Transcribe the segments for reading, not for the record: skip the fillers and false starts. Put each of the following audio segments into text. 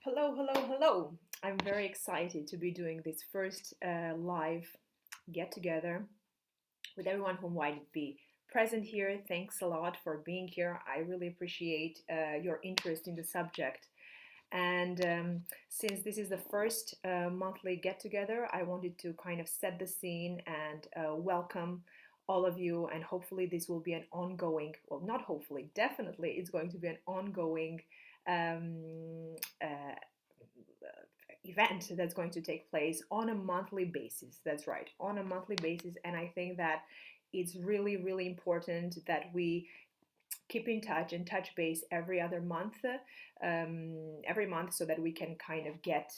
Hello, hello, hello. I'm very excited to be doing this first live get together with everyone whom might be present here. Thanks a lot for being here. I really appreciate your interest in the subject. And since this is the first monthly get together, I wanted to kind of set the scene and welcome all of you. And hopefully, this will be an ongoing, well, not hopefully, definitely, it's going to be an ongoing uh, event that's going to take place on a monthly basis. That's right, on a monthly basis. And I think that it's really, really important that we keep in touch and touch base every month, so that we can kind of get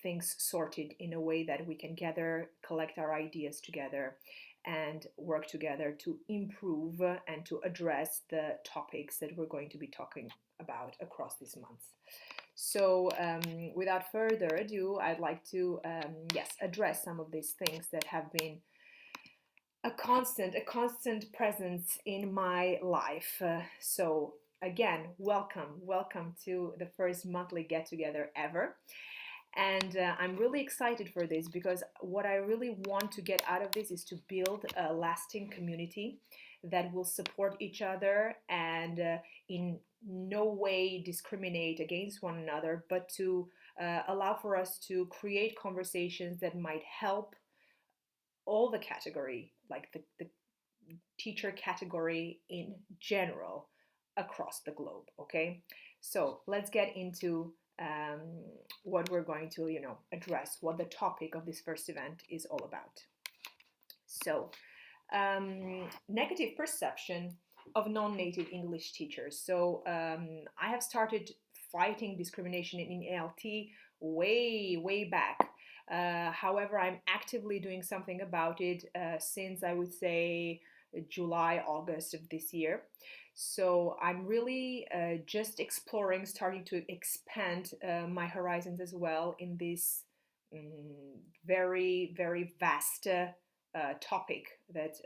things sorted in a way that we can gather, collect our ideas together, and work together to improve and to address the topics that we're going to be talking about across these months. So, without further ado, I'd like to, yes, address some of these things that have been a constant presence in my life. So, again, welcome to the first monthly get together ever. And I'm really excited for this because what I really want to get out of this is to build a lasting community that will support each other and in no way discriminate against one another, but to allow for us to create conversations that might help all the category, like the teacher category in general across the globe. Okay, so let's get into um, what we're going to, address, what the topic of this first event is all about. So, negative perception of non-native English teachers. So, I have started fighting discrimination in ELT way back. However, I'm actively doing something about it since, I would say, July, August of this year. So I'm really just exploring, starting to expand my horizons as well in this very, very vast topic. That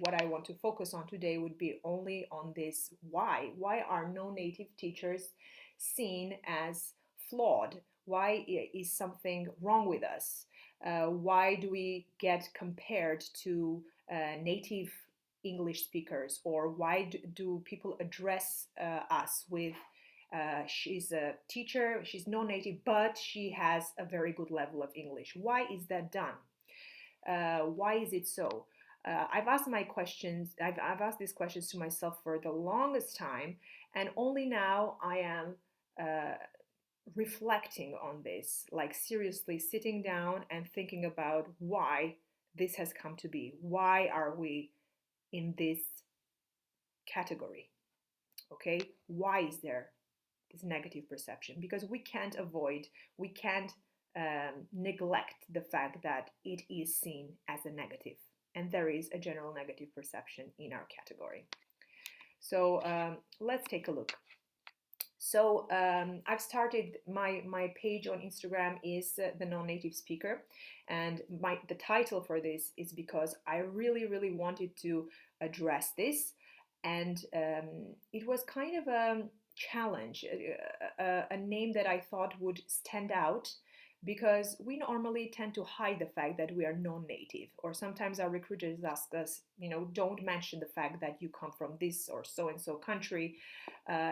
what I want to focus on today would be only on this: why are no native teachers seen as flawed? Why is something wrong with us? Why do we get compared to native English speakers? Or why do people address us with she's a teacher, she's non-native, but she has a very good level of English? Why is that done? Why is it so? I've asked my questions. I've asked these questions to myself for the longest time, and only now I am reflecting on this, like seriously sitting down and thinking about why this has come to be. Why are we in this category? Okay, why is there this negative perception? Because we can't neglect the fact that it is seen as a negative, and there is a general negative perception in our category. So let's take a look. So I've started my page on Instagram is the non-native speaker, and the title for this is because I really wanted to address this, and it was kind of a challenge, a name that I thought would stand out, because we normally tend to hide the fact that we are non-native, or sometimes our recruiters ask us, don't mention the fact that you come from this or so and so country,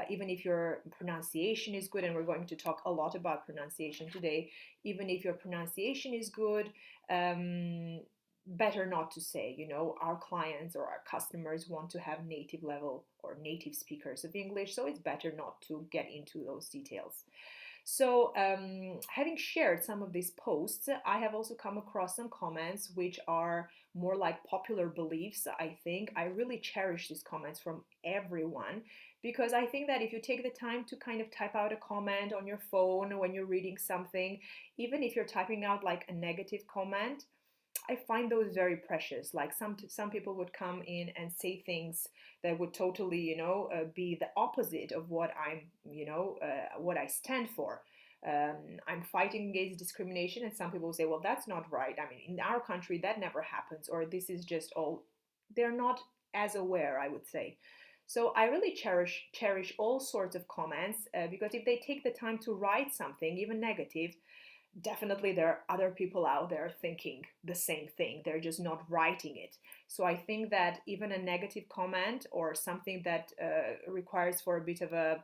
even if your pronunciation is good. And we're going to talk a lot about pronunciation today. Even if your pronunciation is good, better not to say. Our clients or our customers want to have native level or native speakers of English, so it's better not to get into those details. So, having shared some of these posts, I have also come across some comments which are more like popular beliefs. I think I really cherish these comments from everyone, because I think that if you take the time to kind of type out a comment on your phone when you're reading something, even if you're typing out like a negative comment, I find those very precious. Like some people would come in and say things that would totally, be the opposite of what I'm, what I stand for. I'm fighting against discrimination, and some people say, well, that's not right. I mean, in our country, that never happens, or this is just all. They're not as aware, I would say. So I really cherish all sorts of comments because if they take the time to write something, even negative, definitely there are other people out there thinking the same thing. They're just not writing it. So I think that even a negative comment or something that requires for a bit of a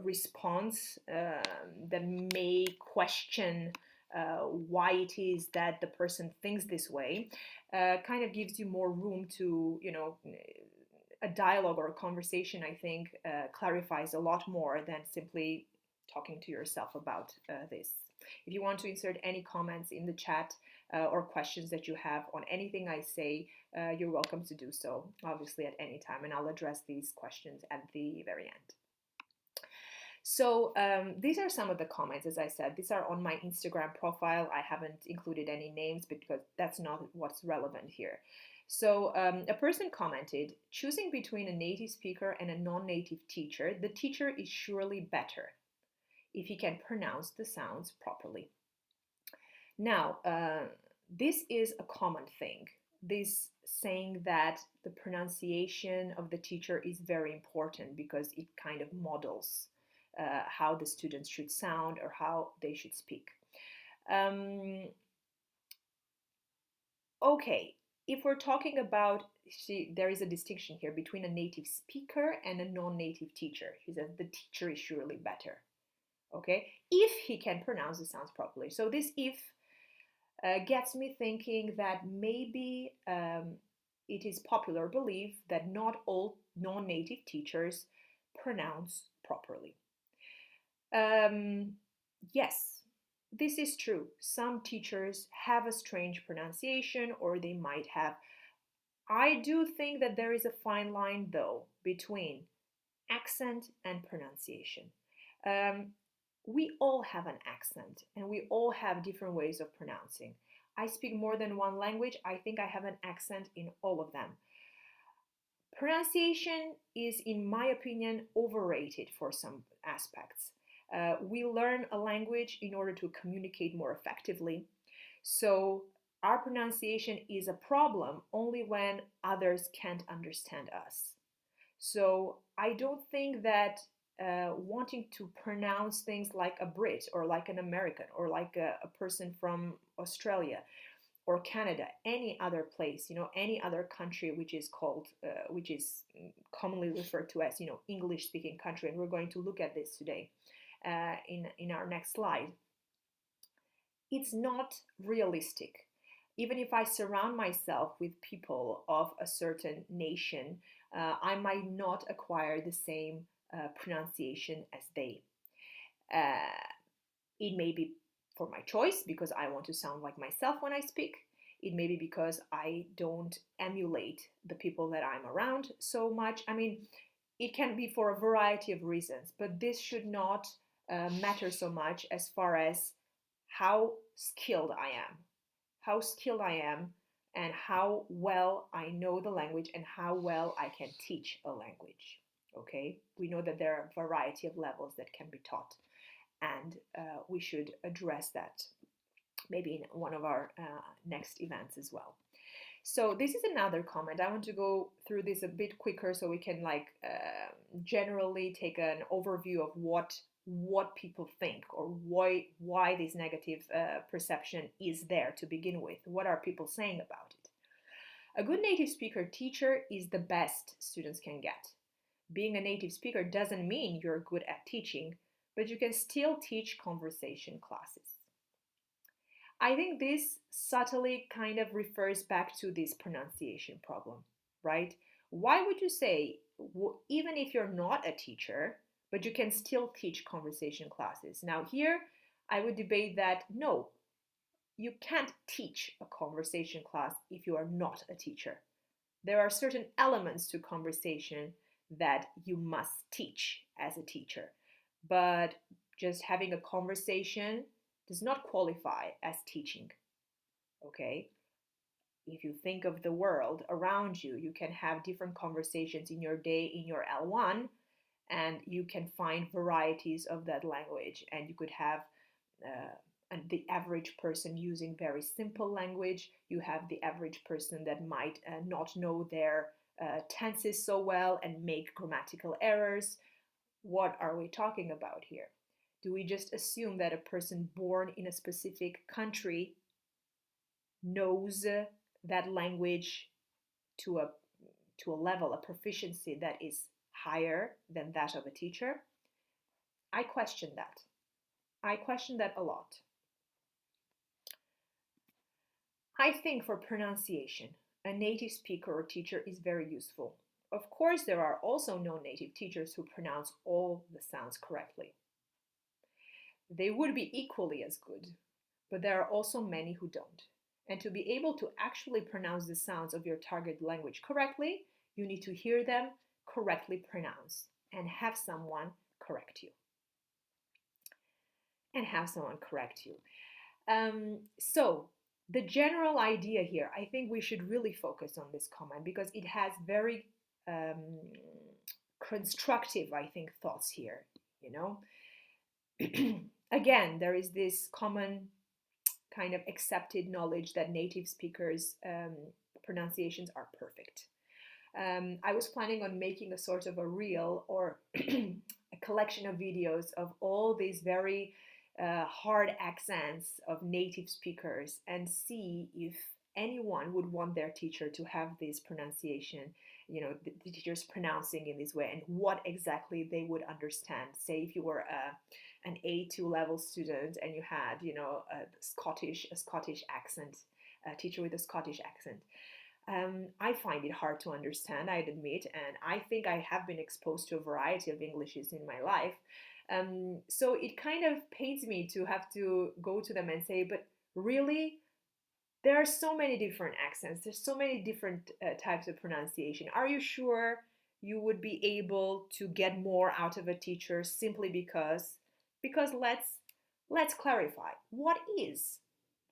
response that may question why it is that the person thinks this way, kind of gives you more room to, a dialogue or a conversation, I think, clarifies a lot more than simply talking to yourself about this. If you want to insert any comments in the chat or questions that you have on anything I say, you're welcome to do so, obviously, at any time, and I'll address these questions at the very end. So these are some of the comments. As I said, these are on my Instagram profile. I haven't included any names because that's not what's relevant here. So a person commented, choosing between a native speaker and a non-native teacher, the teacher is surely better if he can pronounce the sounds properly. Now, this is a common thing. This saying that the pronunciation of the teacher is very important because it kind of models how the students should sound or how they should speak. Okay, if we're talking about, there is a distinction here between a native speaker and a non-native teacher. She says the teacher is surely better. Okay, if he can pronounce the sounds properly. So this if gets me thinking that maybe it is popular belief that not all non-native teachers pronounce properly. Yes, this is true. Some teachers have a strange pronunciation, or they might have. I do think that there is a fine line, though, between accent and pronunciation. We all have an accent and we all have different ways of pronouncing. I speak more than one language. I think I have an accent in all of them. Pronunciation is, in my opinion, overrated for some aspects. We learn a language in order to communicate more effectively. So our pronunciation is a problem only when others can't understand us. So I don't think that wanting to pronounce things like a Brit or like an American or like a person from Australia or Canada, any other place, any other country which is commonly referred to as, English-speaking country, and we're going to look at this today in our next slide. It's not realistic. Even if I surround myself with people of a certain nation, I might not acquire the same pronunciation as they. It may be for my choice because I want to sound like myself when I speak. It may be because I don't emulate the people that I'm around so much. I mean, it can be for a variety of reasons, but this should not matter so much as far as how skilled I am, and how well I know the language and how well I can teach a language. Okay, we know that there are a variety of levels that can be taught, and we should address that maybe in one of our next events as well. So this is another comment. I want to go through this a bit quicker so we can generally take an overview of what people think, or why this negative perception is there to begin with. What are people saying about it? A good native speaker teacher is the best students can get. Being a native speaker doesn't mean you're good at teaching, but you can still teach conversation classes. I think this subtly kind of refers back to this pronunciation problem, right? Why would you say, even if you're not a teacher, but you can still teach conversation classes? Now here, I would debate that no, you can't teach a conversation class if you are not a teacher. There are certain elements to conversation that you must teach as a teacher, but just having a conversation does not qualify as teaching. Okay? If you think of the world around you, you can have different conversations in your day in your L1, and you can find varieties of that language, and you could have the average person using very simple language. You have the average person that might not know their tenses so well and make grammatical errors. What are we talking about here? Do we just assume that a person born in a specific country knows that language to a level, a proficiency that is higher than that of a teacher? I question that. I question that a lot. I think for pronunciation, a native speaker or teacher is very useful. Of course, there are also non-native teachers who pronounce all the sounds correctly. They would be equally as good, but there are also many who don't. And to be able to actually pronounce the sounds of your target language correctly, you need to hear them correctly pronounced and have someone correct you. So the general idea here, I think we should really focus on this comment because it has very constructive, I think, thoughts here, you know. Again, there is this common kind of accepted knowledge that native speakers' pronunciations are perfect. I was planning on making a sort of a reel or a collection of videos of all these very hard accents of native speakers and see if anyone would want their teacher to have this pronunciation, you know, the teachers pronouncing in this way and what exactly they would understand. Say if you were an A2 level student and you had, you know, a Scottish accent, a teacher with a Scottish accent. I find it hard to understand, I'd admit, and I think I have been exposed to a variety of Englishes in my life. So it kind of pains me to have to go to them and say, but really, there are so many different accents, there's so many different types of pronunciation. Are you sure you would be able to get more out of a teacher simply because let's clarify, what is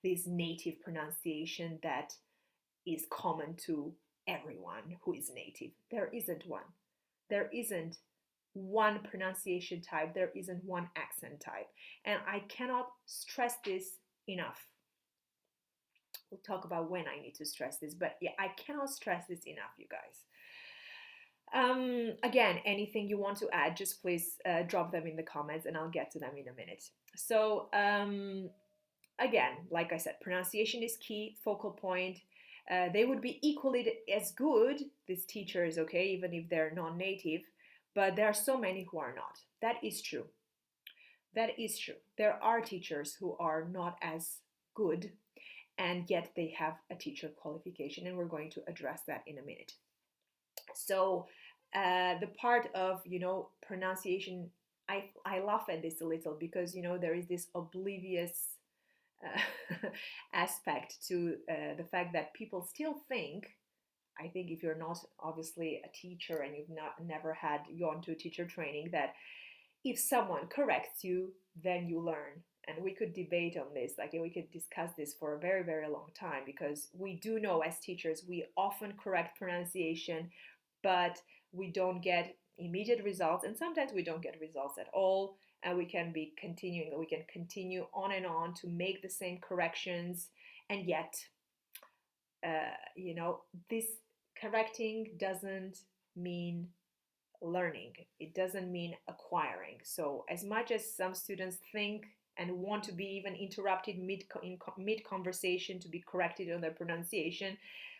this native pronunciation that is common to everyone who is native? There isn't one. There isn't one pronunciation type. There isn't one accent type. And I cannot stress this enough. We'll talk about when I need to stress this, but yeah, I cannot stress this enough, you guys. Again, anything you want to add, just please drop them in the comments and I'll get to them in a minute. So, again, like I said, pronunciation is key, focal point. They would be equally as good, these teachers, okay, even if they're non-native, but there are so many who are not. That is true. That is true. There are teachers who are not as good, and yet they have a teacher qualification, and we're going to address that in a minute. So the part of, you know, pronunciation, I laugh at this a little because, you know, there is this oblivious aspect to the fact that people still think, I think if you're not obviously a teacher and you've never had gone to teacher training, that if someone corrects you, then you learn. And we could debate on this, like we could discuss this for a very, very long time, because we do know as teachers, we often correct pronunciation, but we don't get immediate results, and sometimes we don't get results at all. And we can continue on and on to make the same corrections, and yet you know, this correcting doesn't mean learning, it doesn't mean acquiring. So as much as some students think and want to be even interrupted mid conversation to be corrected on their pronunciation,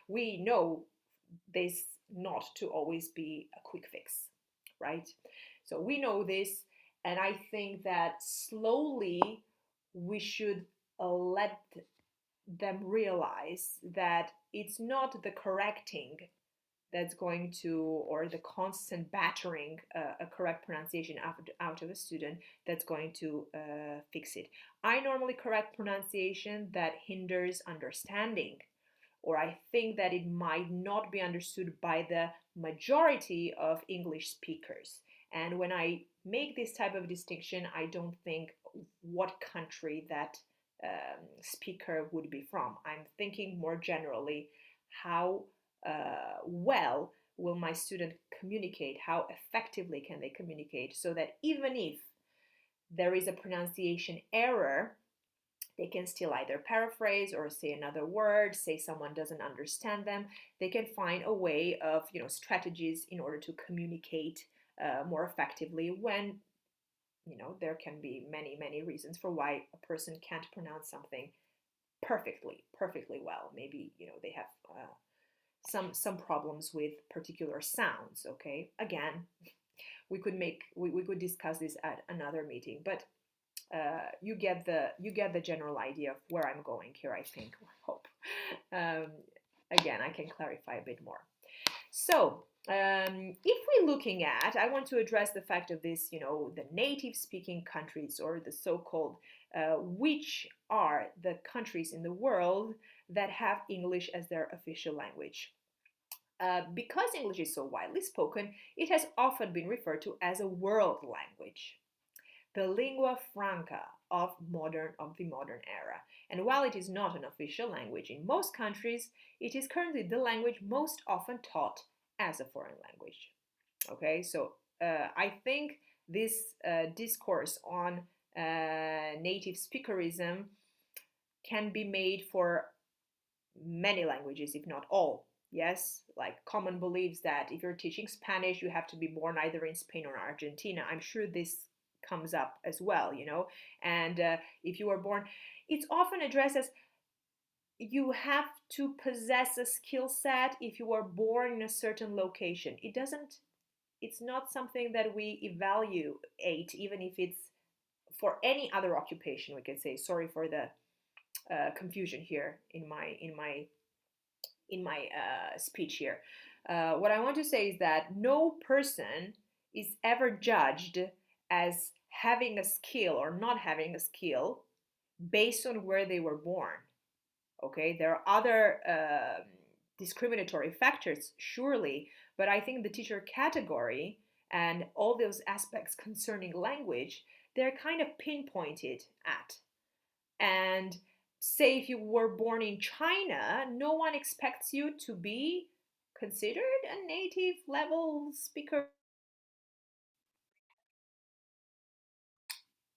we know this not to always be a quick fix, right? So we know this, and I think that slowly we should let them realize that it's not the correcting that's going to, or the constant battering a correct pronunciation out of a student that's going to fix it. I normally correct pronunciation that hinders understanding, or I think that it might not be understood by the majority of English speakers. And when I make this type of distinction, I don't think what country that speaker would be from. I'm thinking more generally, how well will my student communicate? How effectively can they communicate? So that even if there is a pronunciation error, They can still either paraphrase or say another word, say someone doesn't understand them. They can find a way of, strategies in order to communicate more effectively when, there can be many, many reasons for why a person can't pronounce something perfectly well. Maybe, they have some problems with particular sounds. Okay, again, we could discuss this at another meeting, but you get the general idea of where I'm going here. I think, I hope. Um, Again, I can clarify a bit more. So, if we're looking at, I want to address the fact of this, the native speaking countries, or the so-called, which are the countries in the world that have English as their official language. Because English is so widely spoken, it has often been referred to as a world language, the lingua franca of the modern era. And while it is not an official language in most countries, it is currently the language most often taught as a foreign language. Okay, so I think this discourse on native speakerism can be made for many languages, if not all. Yes, like common beliefs that if you're teaching Spanish, you have to be born either in Spain or Argentina. I'm sure this comes up as well, And if you were born, it's often addressed as you have to possess a skill set if you were born in a certain location. It's not something that we evaluate, even if it's for any other occupation. We can say, sorry for the confusion here in my speech here. What I want to say is that no person is ever judged as having a skill or not having a skill based on where they were born. Okay, there are other discriminatory factors, surely, but I think the teacher category and all those aspects concerning language, they're kind of pinpointed at. And say if you were born in China, no one expects you to be considered a native level speaker.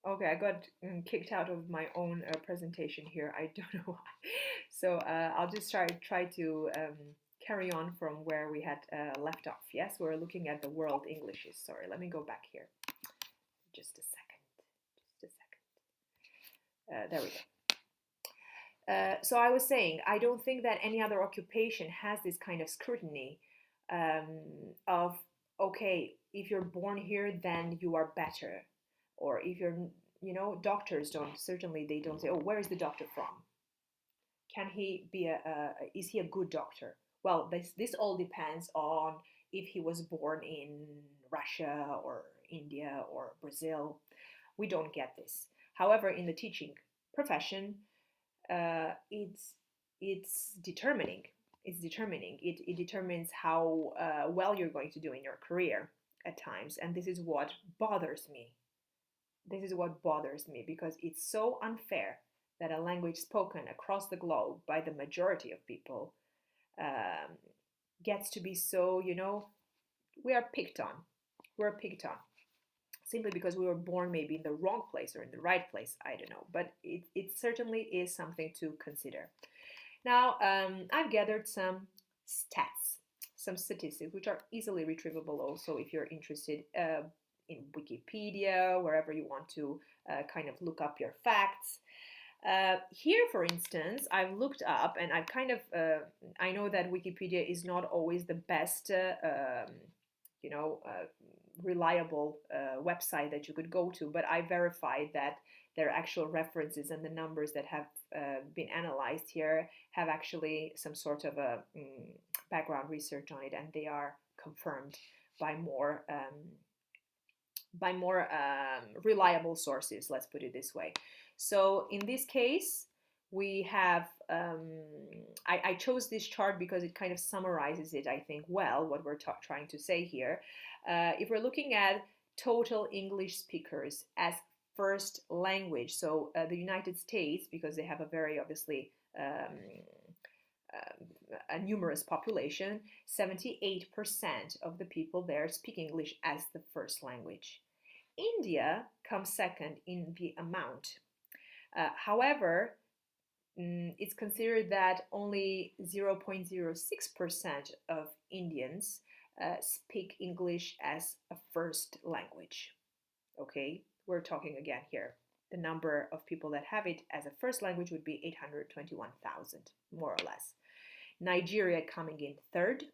Okay, I got kicked out of my own presentation here. I don't know why. So I'll just try to carry on from where we had left off. Yes, we're looking at the world Englishes. Sorry, let me go back here. Just a second. Just a second. There we go. So I was saying, I don't think that any other occupation has this kind of scrutiny of, okay, if you're born here, then you are better. Or if you're, doctors certainly they don't say, oh, where is the doctor from? Can he be is he a good doctor? Well, this all depends on if he was born in Russia or India or Brazil. We don't get this. However, in the teaching profession, it's determining. It's determining. It determines how well you're going to do in your career at times, and this is what bothers me. This is what bothers me because it's so unfair that a language spoken across the globe by the majority of people gets to be so, we are picked on. We're picked on simply because we were born maybe in the wrong place or in the right place. I don't know, but it certainly is something to consider. Now, I've gathered some stats, some statistics, which are easily retrievable also if you're interested in Wikipedia, wherever you want to kind of look up your facts. Here, for instance, I've looked up and I've kind of, I know that Wikipedia is not always the best, reliable website that you could go to, but I verified that their actual references and the numbers that have been analyzed here have actually some sort of a background research on it, and they are confirmed by more reliable sources, let's put it this way. So in this case, we have, I chose this chart because it kind of summarizes it, I think, well, what we're trying to say here. If we're looking at total English speakers as first language, so the United States, because they have a very obviously a numerous population, 78% of the people there speak English as the first language. India comes second in the amount. However, it's considered that only 0.06% of Indians speak English as a first language. Okay, we're talking again here. The number of people that have it as a first language would be 821,000, more or less. Nigeria coming in third,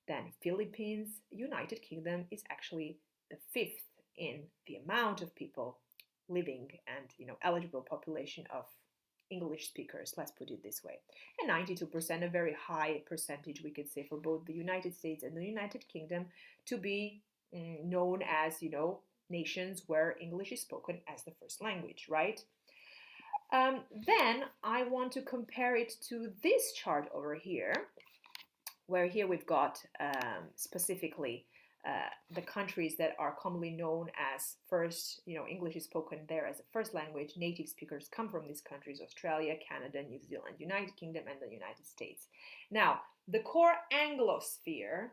then Philippines, United Kingdom is actually the fifth in the amount of people living and eligible population of English speakers, let's put it this way. And 92%, a very high percentage, we could say, for both the United States and the United Kingdom to be known as, nations where English is spoken as the first language, right? Then I want to compare it to this chart over here, where here we've got specifically the countries that are commonly known as first, English is spoken there as a first language. Native speakers come from these countries: Australia, Canada, New Zealand, United Kingdom, and the United States. Now, the core Anglosphere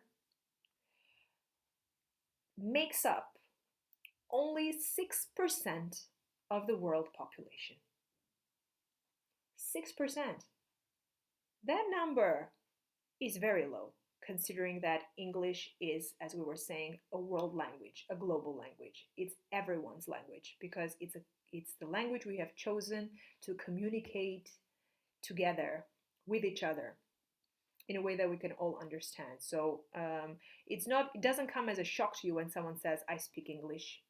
makes up only 6% of the world population. 6%. That number is very low, considering that English is, as we were saying, a world language, a global language. It's everyone's language because it's the language we have chosen to communicate together with each other in a way that we can all understand. So it doesn't come as a shock to you when someone says, I speak English,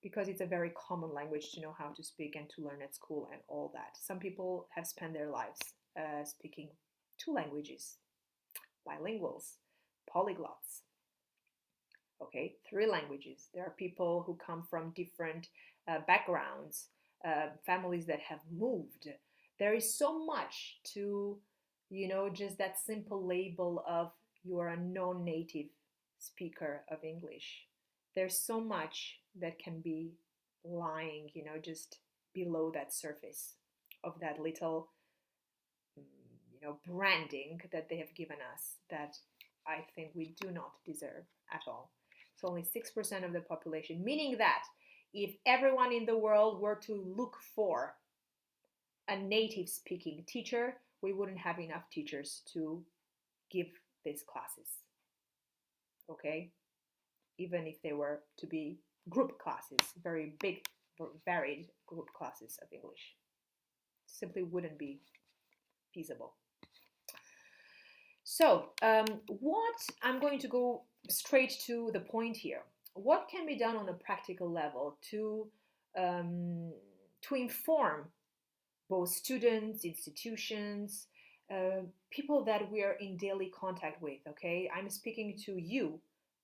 because it's a very common language to know how to speak and to learn at school and all that. Some people have spent their lives speaking 2 languages, bilinguals, polyglots. Okay, 3 languages. There are people who come from different backgrounds, families that have moved. There is so much to, just that simple label of you are a non-native speaker of English. There's so much that can be lying, just below that surface of that little branding that they have given us that I think we do not deserve at all. So only 6% of the population, meaning that if everyone in the world were to look for a native speaking teacher, we wouldn't have enough teachers to give these classes. Okay? Even if they were to be group classes, very big, varied group classes of English. Simply wouldn't be feasible. So, what I'm going to go straight to the point here. What can be done on a practical level to inform both students, institutions, people that we are in daily contact with? Okay, I'm speaking to you,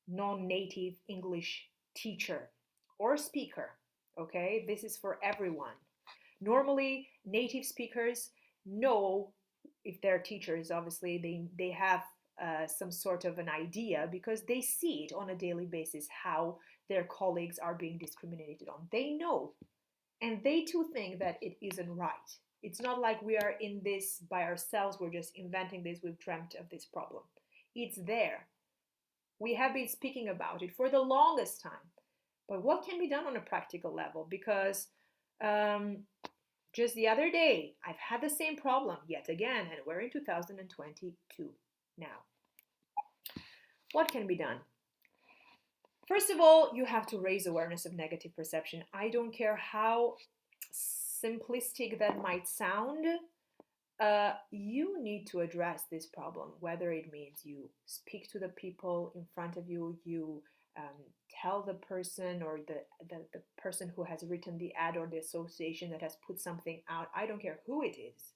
non-native English teacher or speaker. Okay, this is for everyone. Normally, native speakers know, if they're teachers, obviously they have some sort of an idea because they see it on a daily basis how their colleagues are being discriminated on. They know, and they too think that it isn't right. It's not like we are in this by ourselves, we're just inventing this, we've dreamt of this problem. It's there. We have been speaking about it for the longest time. But what can be done on a practical level? Because just the other day, I've had the same problem yet again, and we're in 2022 now. What can be done? First of all, you have to raise awareness of negative perception. I don't care how simplistic that might sound. You need to address this problem, whether it means you speak to the people in front of you, you tell the person or the person who has written the ad or the association that has put something out, I don't care who it is.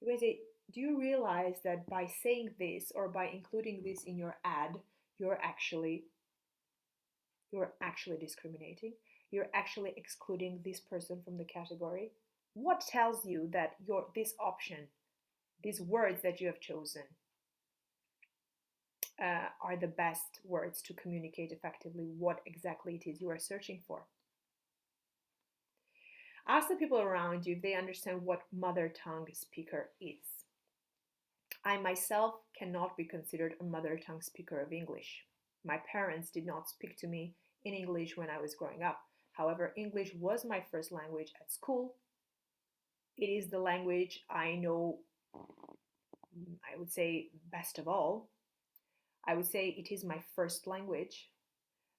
You guys say, do you realize that by saying this or by including this in your ad, you're actually discriminating? You're actually excluding this person from the category? What tells you that this option, these words that you have chosen, are the best words to communicate effectively what exactly it is you are searching for? Ask the people around you if they understand what mother tongue speaker is. I myself cannot be considered a mother tongue speaker of English. My parents did not speak to me in English when I was growing up. However, English was my first language at school. It is the language I know, I would say, best of all. I would say it is my first language.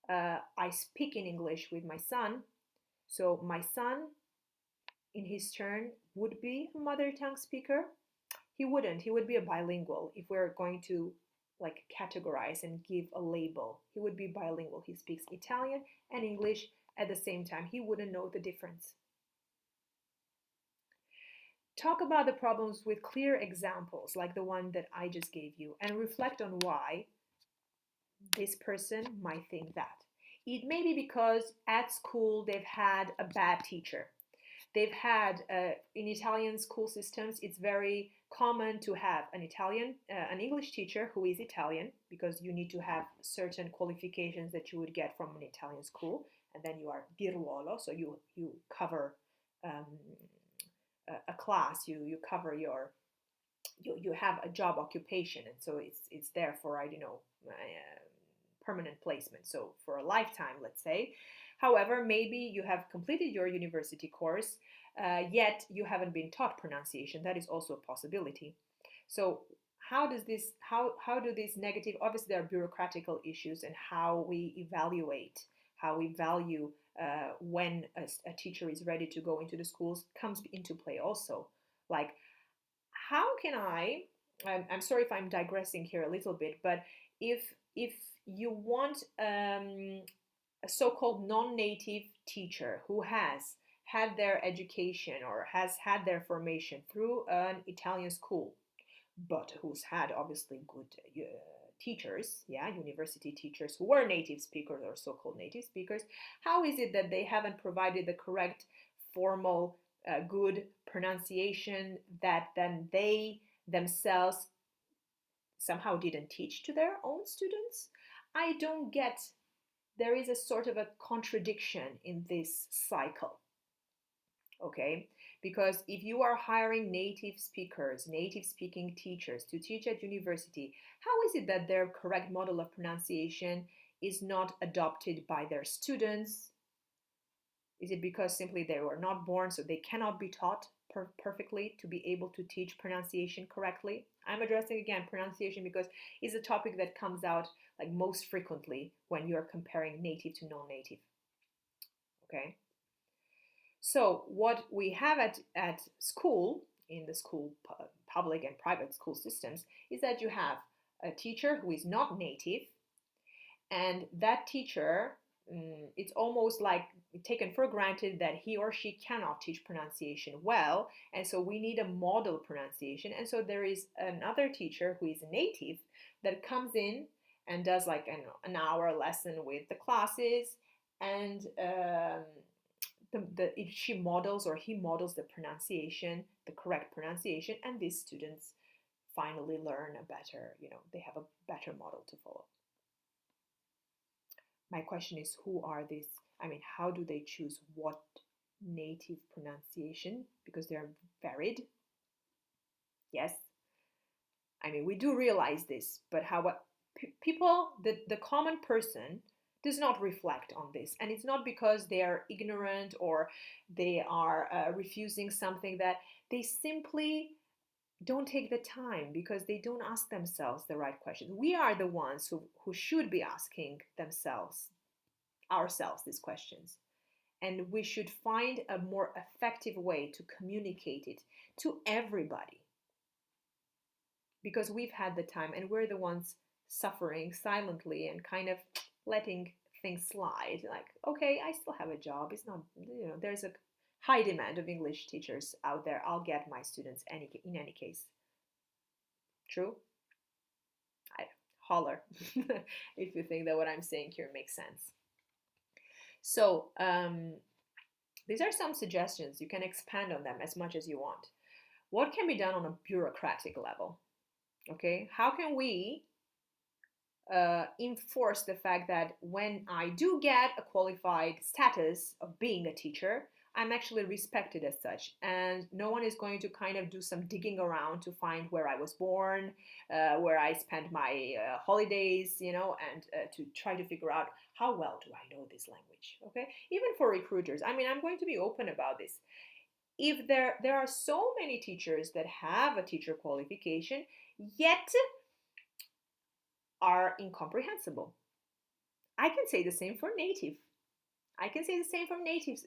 I speak in English with my son. So my son, in his turn, would be a mother tongue speaker. He wouldn't. He would be a bilingual if we're going to like categorize and give a label. He would be bilingual. He speaks Italian and English at the same time. He wouldn't know the difference. Talk about the problems with clear examples like the one that I just gave you and reflect on why this person might think that. It may be because at school they've had a bad teacher. They've had in Italian school systems, it's very common to have an English teacher who is Italian, because you need to have certain qualifications that you would get from an Italian school, and then you are di ruolo, so you cover um, a class, you cover you have a job occupation, and so it's there for, I don't know, permanent placement, so for a lifetime, let's say. However, maybe you have completed your university course, yet you haven't been taught pronunciation. That is also a possibility. So how do these negative, obviously there are bureaucratical issues, and how we evaluate, how we value when a teacher is ready to go into the schools comes into play also. Like, how can I'm sorry if I'm digressing here a little bit, but if you want a so-called non-native teacher who has had their education or has had their formation through an Italian school, but who's had obviously good teachers, yeah, university teachers who were native speakers or so-called native speakers, how is it that they haven't provided the correct formal good pronunciation that then they themselves somehow didn't teach to their own students? I don't get. There is a sort of a contradiction in this cycle, okay? Because if you are hiring native speakers, native speaking teachers to teach at university, how is it that their correct model of pronunciation is not adopted by their students? Is it because simply they were not born, so they cannot be taught perfectly to be able to teach pronunciation correctly? I'm addressing again pronunciation because it's a topic that comes out like most frequently when you're comparing native to non-native. Okay. So what we have at school, in the school, public and private school systems, is that you have a teacher who is not native, and that teacher, it's almost like taken for granted that he or she cannot teach pronunciation well, and so we need a model pronunciation. And so there is another teacher who is a native that comes in and does like an hour lesson with the classes, and she models or he models the pronunciation, the correct pronunciation, and these students finally learn a better, they have a better model to follow. My question is, who are these? I mean, how do they choose what native pronunciation? Because they're varied. Yes. I mean, we do realize this, but how people, the common person does not reflect on this. And it's not because they are ignorant or they are refusing something, that they simply don't take the time because they don't ask themselves the right questions. We are the ones who should be asking ourselves these questions. And we should find a more effective way to communicate it to everybody, because we've had the time and we're the ones suffering silently and kind of letting things slide. Like, okay, I still have a job. It's not, there's a high demand of English teachers out there. I'll get my students in any case. True? Holler if you think that what I'm saying here makes sense. So these are some suggestions. You can expand on them as much as you want. What can be done on a bureaucratic level? Okay, how can we enforce the fact that when I do get a qualified status of being a teacher, I'm actually respected as such, and no one is going to kind of do some digging around to find where I was born, where I spent my holidays, and to try to figure out how well do I know this language. Okay, even for recruiters, I mean, I'm going to be open about this. if there are so many teachers that have a teacher qualification, yet are incomprehensible. I can say the same for native. I can say the same for native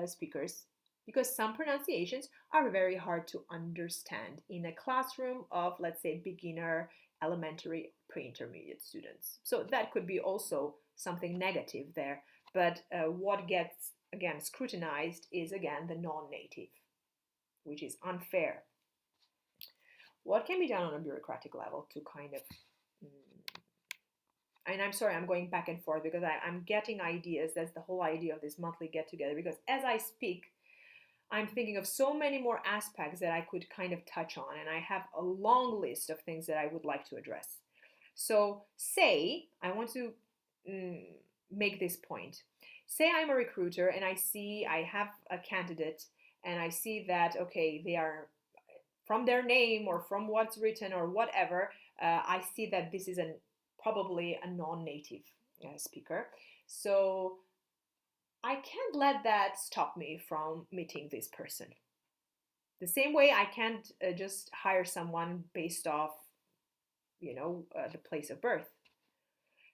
speakers, because some pronunciations are very hard to understand in a classroom of, let's say, beginner, elementary, pre-intermediate students. So that could be also something negative there. But what gets, again, scrutinized is, again, the non-native, which is unfair. What can be done on a bureaucratic level to kind of and I'm sorry, I'm going back and forth because I'm getting ideas. That's the whole idea of this monthly get together. Because as I speak, I'm thinking of so many more aspects that I could kind of touch on, and I have a long list of things that I would like to address. So, say I want to make this point. Say I'm a recruiter and I have a candidate and I see that, okay, they are from their name or from what's written or whatever, I see that this is probably a non-native speaker. So I can't let that stop me from meeting this person. The same way I can't just hire someone based off, the place of birth.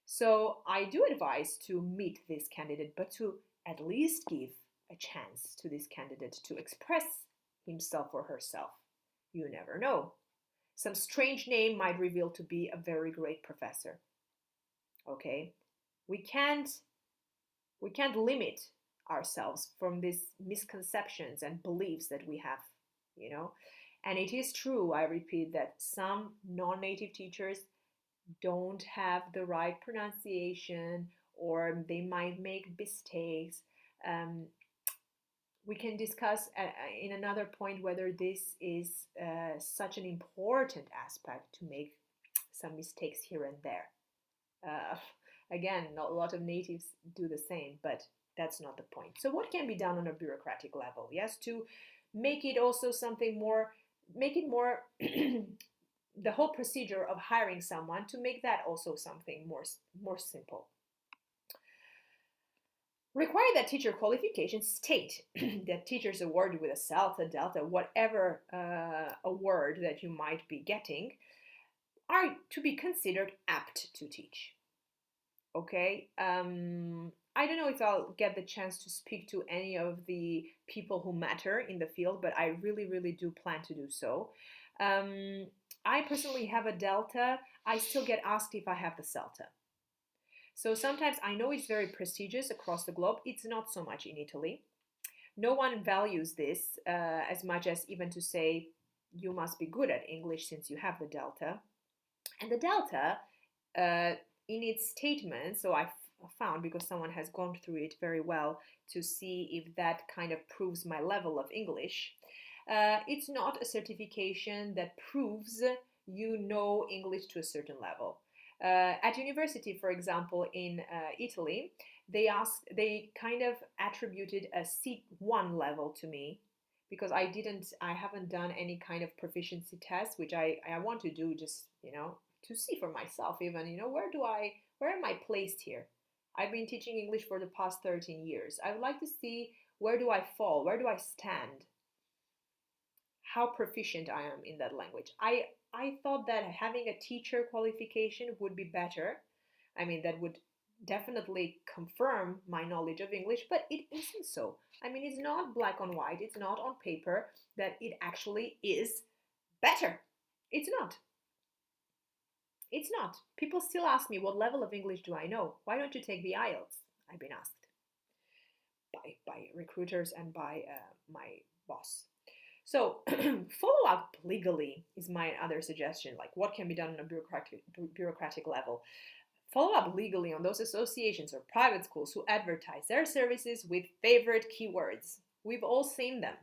So I do advise to meet this candidate, but to at least give a chance to this candidate to express himself or herself. You never know. Some strange name might reveal to be a very great professor. Okay? We can't limit ourselves from these misconceptions and beliefs that we have, And it is true, I repeat, that some non-native teachers don't have the right pronunciation or they might make mistakes. We can discuss in another point whether this is such an important aspect to make some mistakes here and there. Again, not a lot of natives do the same, but that's not the point. So what can be done on a bureaucratic level? Yes, to make it also something more, make it more, the whole procedure of hiring someone, to make that also something more simple. Require that teacher qualifications state that teachers awarded with a CELTA, delta, whatever award that you might be getting, are to be considered apt to teach. Okay, I don't know if I'll get the chance to speak to any of the people who matter in the field, but I really, really do plan to do so. I personally have a delta. I still get asked if I have the CELTA. So sometimes I know it's very prestigious across the globe. It's not so much in Italy. No one values this as much as even to say you must be good at English since you have the delta. And the delta, in its statement, so I found, because someone has gone through it very well to see if that kind of proves my level of English, it's not a certification that proves you know English to a certain level. At university, for example, in Italy, they kind of attributed a C1 level to me because I haven't done any kind of proficiency test, which I want to do, just, to see for myself even, where am I placed here? I've been teaching English for the past 13 years. I would like to see, where do I fall? Where do I stand? How proficient I am in that language. I thought that having a teacher qualification would be better. I mean, that would definitely confirm my knowledge of English, but it isn't so. I mean, it's not black on white, it's not on paper that it actually is better. It's not. It's not. People still ask me, what level of English do I know? Why don't you take the IELTS? I've been asked by recruiters and by my boss. So follow up legally is my other suggestion. Like, what can be done on a bureaucratic level? Follow up legally on those associations or private schools who advertise their services with favorite keywords. We've all seen them.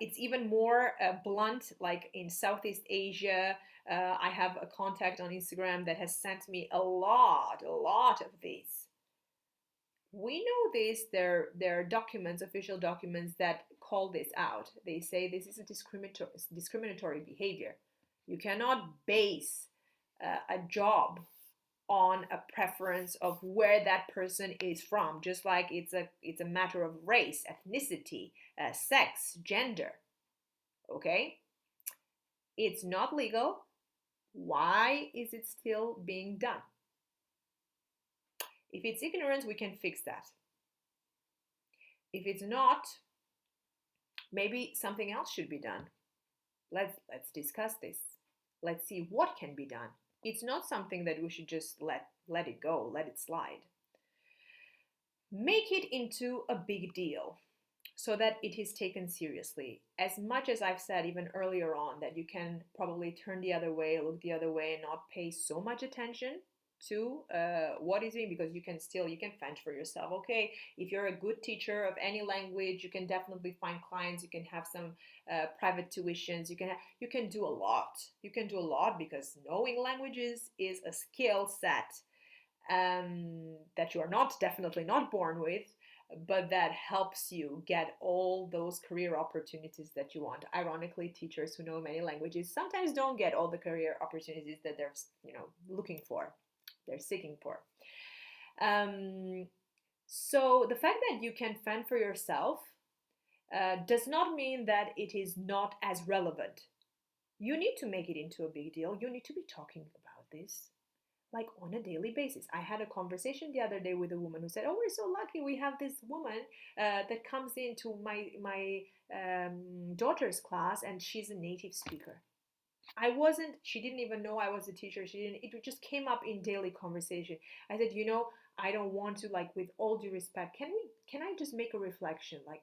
It's even more blunt, like in Southeast Asia. I have a contact on Instagram that has sent me a lot of these. We know this, there are documents, official documents, that call this out. They say this is a discriminatory behavior. You cannot base a job on a preference of where that person is from, just like it's a matter of race, ethnicity, sex, gender. Okay, it's not legal. Why is it still being done? If it's ignorance, we can fix that. If it's not, maybe something else should be done. Let's discuss this. Let's see what can be done. It's not something that we should just let it go, let it slide. Make it into a big deal so that it is taken seriously. As much as I've said even earlier on that you can probably turn the other way, look the other way, and not pay so much attention to what is being, because you can fend for yourself. Okay, if you're a good teacher of any language, you can definitely find clients. You can have some private tuitions. You can do a lot. You can do a lot because knowing languages is a skill set that you are definitely not born with, but that helps you get all those career opportunities that you want. Ironically, teachers who know many languages sometimes don't get all the career opportunities that they're looking for, they're seeking for. So the fact that you can fend for yourself does not mean that it is not as relevant. You need to make it into a big deal. You need to be talking about this like on a daily basis. I had a conversation the other day with a woman who said, "Oh, we're so lucky. We have this woman that comes into my daughter's class, and she's a native speaker." I wasn't. She didn't even know I was a teacher. She didn't. It just came up in daily conversation. I said, I don't want to, like, with all due respect, Can I just make a reflection, like,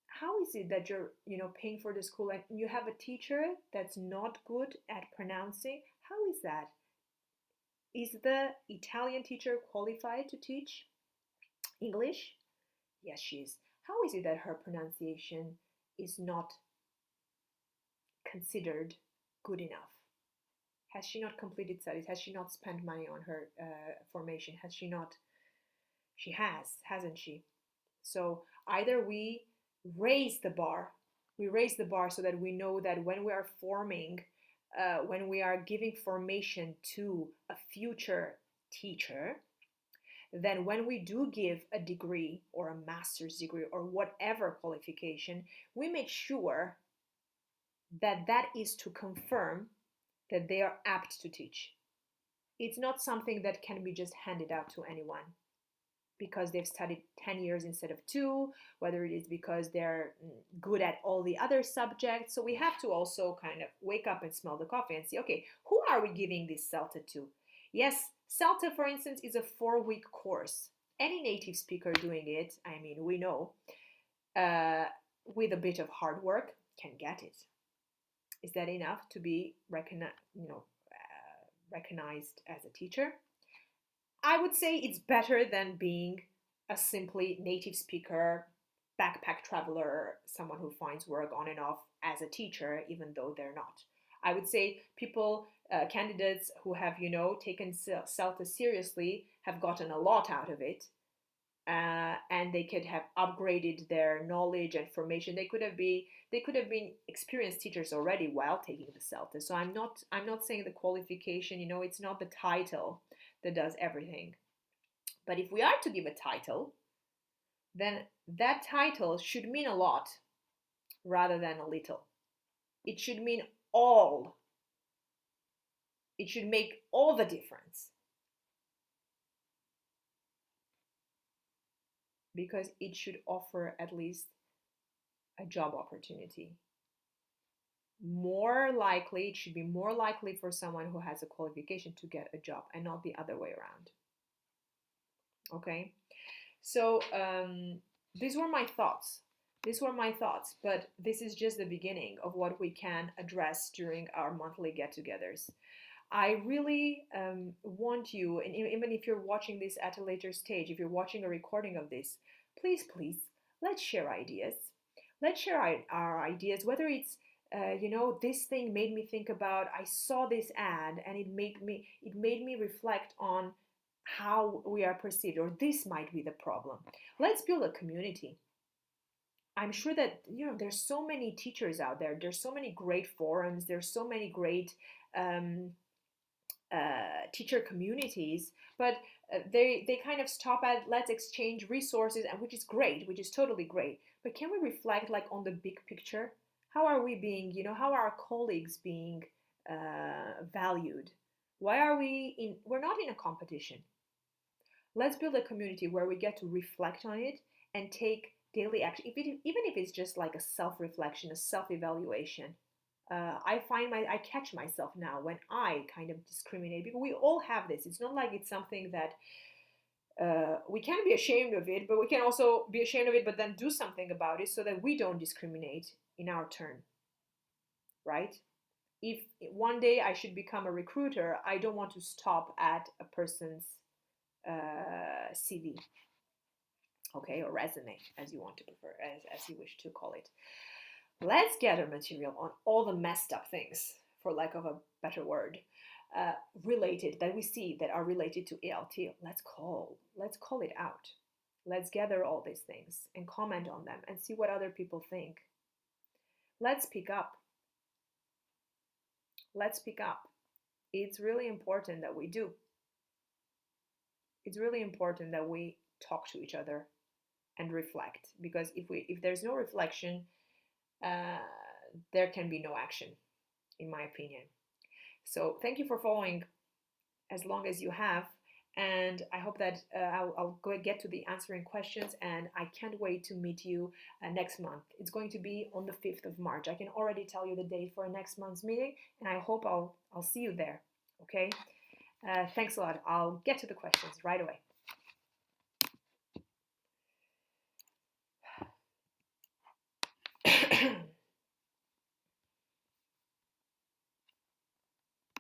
how is it that you're paying for the school and you have a teacher that's not good at pronouncing? How is that? Is the Italian teacher qualified to teach English? Yes, she is. How is it that her pronunciation is not considered good enough? Has she not completed studies? Has she not spent money on her formation? Has she not? She has, hasn't she? So either we raise the bar, so that we know that when we are forming, when we are giving formation to a future teacher, then when we do give a degree or a master's degree or whatever qualification, we make sure that that is to confirm that they are apt to teach. It's not something that can be just handed out to anyone because they've studied 10 years instead of 2, whether it is because they're good at all the other subjects. So we have to also kind of wake up and smell the coffee and see, okay, who are we giving this CELTA to? Yes, CELTA, for instance, is a 4-week course. Any native speaker doing it, I mean, we know, with a bit of hard work, can get it. Is that enough to be recognized as a teacher? I would say it's better than being a simply native speaker, backpack traveler, someone who finds work on and off as a teacher, even though they're not. I would say candidates who have, taken CELTA seriously have gotten a lot out of it. And they could have upgraded their knowledge and formation. They could have been experienced teachers already while taking the CELTA. So I'm not saying the qualification, it's not the title that does everything. But if we are to give a title, then that title should mean a lot rather than a little. It should mean all. It should make all the difference. Because it should offer at least a job opportunity. It should be more likely for someone who has a qualification to get a job and not the other way around. Okay, so these were my thoughts, but this is just the beginning of what we can address during our monthly get-togethers. I really want you, and even if you're watching this at a later stage, if you're watching a recording of this, please, let's share ideas. Let's share our ideas, whether it's, this thing made me think about, I saw this ad and it made me reflect on how we are perceived, or this might be the problem. Let's build a community. I'm sure that, there's so many teachers out there. There's so many great forums. There's so many great teacher communities, but they kind of stop at let's exchange resources, and which is great, which is totally great. But can we reflect like on the big picture? How are we being, how are our colleagues being valued? Why are we in? We're not in a competition. Let's build a community where we get to reflect on it and take daily action, even if it's just like a self-reflection, a self-evaluation. I catch myself now when I kind of discriminate, because we all have this. It's not like it's something that we can be ashamed of it, but we can also be ashamed of it, but then do something about it so that we don't discriminate in our turn, right? If one day I should become a recruiter, I don't want to stop at a person's CV, okay, or resume, as you want to prefer, as you wish to call it. Let's gather material on all the messed up things, for lack of a better word, related that we see that are related to ELT. Let's call it out. Let's gather all these things and comment on them and see what other people think. Let's speak up. Let's speak up. It's really important that we do. It's really important that we talk to each other and reflect, because if there's no reflection, there can be no action, in my opinion. So thank you for following as long as you have, and I hope that I'll go get to the answering questions, and I can't wait to meet you next month. It's going to be on the 5th of March. I can already tell you the date for next month's meeting, and I hope I'll see you there. Okay? Thanks a lot. I'll get to the questions right away.